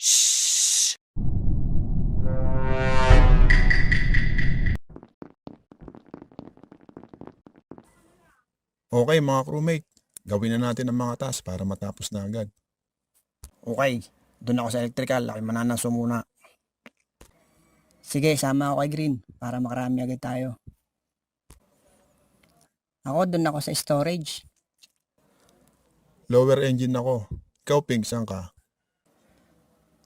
Shh! Okay mga crewmate, gawin na natin ang mga task para matapos na agad. Okay, doon ako sa electrical. Ako'y mananangso muna. Sige, sama ako kay Green para makarami agad tayo. Ako, doon ako sa storage. Lower engine ako. Ikaw Pink, saan ka?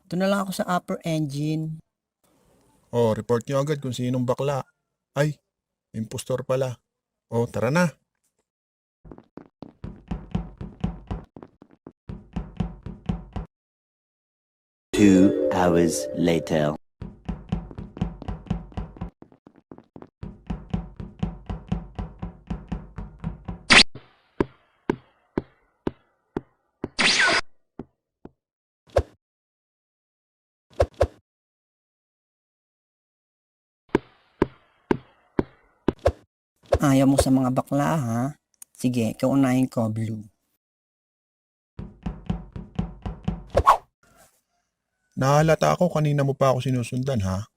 Doon na lang ako sa upper engine. Oh, report nyo agad kung sinong bakla. Ay, impostor pala. Oh, tara na. Two hours later. Ayaw mo sa mga bakla, ha? Sige, kaunahin ko, Blue. Nahalata ako kanina mo pa ako sinusundan ha.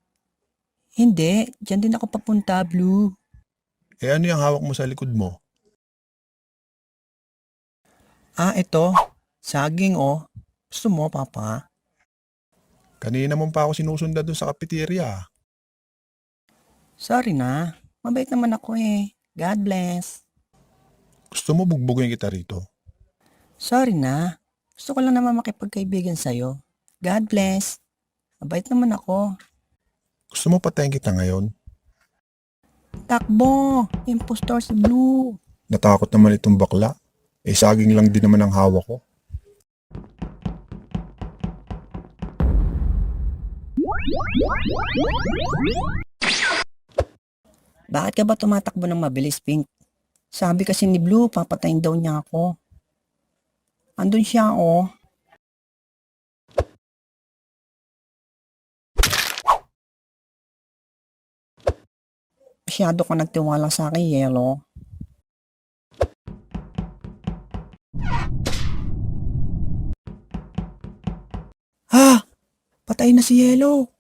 Hindi, dyan din ako papunta, Blue. Eh ano yung hawak mo sa likod mo? Ah, ito. Saging, oh. Gusto mo, Papa? Kanina mo pa ako sinusundan dun sa cafeteria. Sorry na. Mabait naman ako eh. God bless. Gusto mo bugbugin kita rito? Sorry na. Gusto ko lang naman makipagkaibigan sa'yo. God bless. Mabait naman ako. Gusto mo patayin kita ngayon? Takbo! Impostor si Blue. Natakot naman itong bakla. Eh saging lang din naman ang hawak ko. Bakit ka ba tumatakbo ng mabilis, Pink? Sabi kasi ni Blue, papatayin daw niya ako. Andun siya, oh. Masyado ka nagtiwala sa akin, Yellow. Ha! Patay na si Yellow.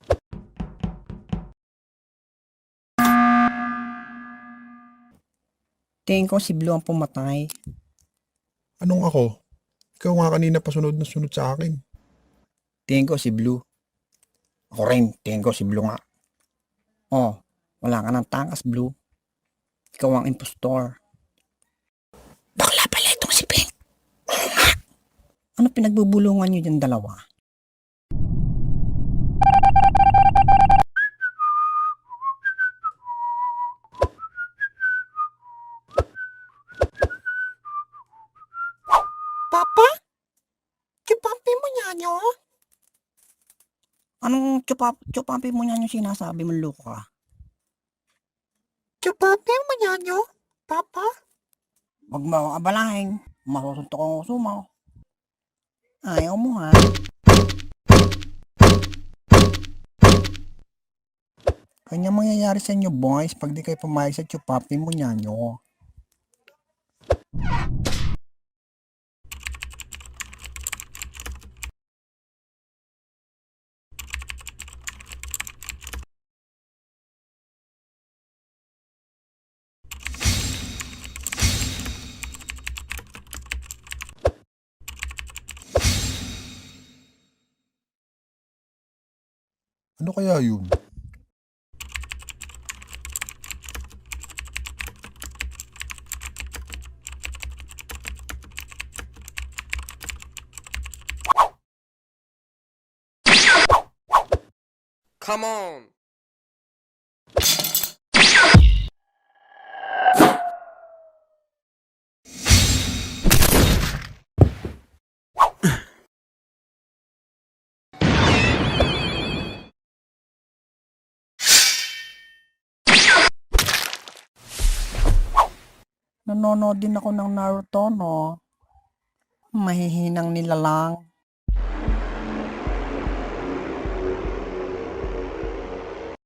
Tingin ko si Blue ang pumatay. Anong ako? Ikaw nga kanina pa sunod na sunod sa akin. Tingin ko si Blue. Ako rin, tingin ko si Blue nga. Oh, wala ka ng takas, Blue. Ikaw ang impostor. Bakla pala itong si Pink. Ano pinagbubulungan nyo dyan dalawa? Papa? Chupapi mo niya nyo? Anong chupapi mo niya nyo sinasabi mo, Luka? Chupapi mo niya nyo? Papa? Huwag mo akong abalahin. Masusuntok ang uso mo. Ayaw mo, ha? Kanya mangyayari sa inyo, boys, pag di kayo pumayag sa chupapi mo niya nyo. Ano kaya yun? Come on! Nanonood din ako ng Naruto, no? Mahihinang nilalang.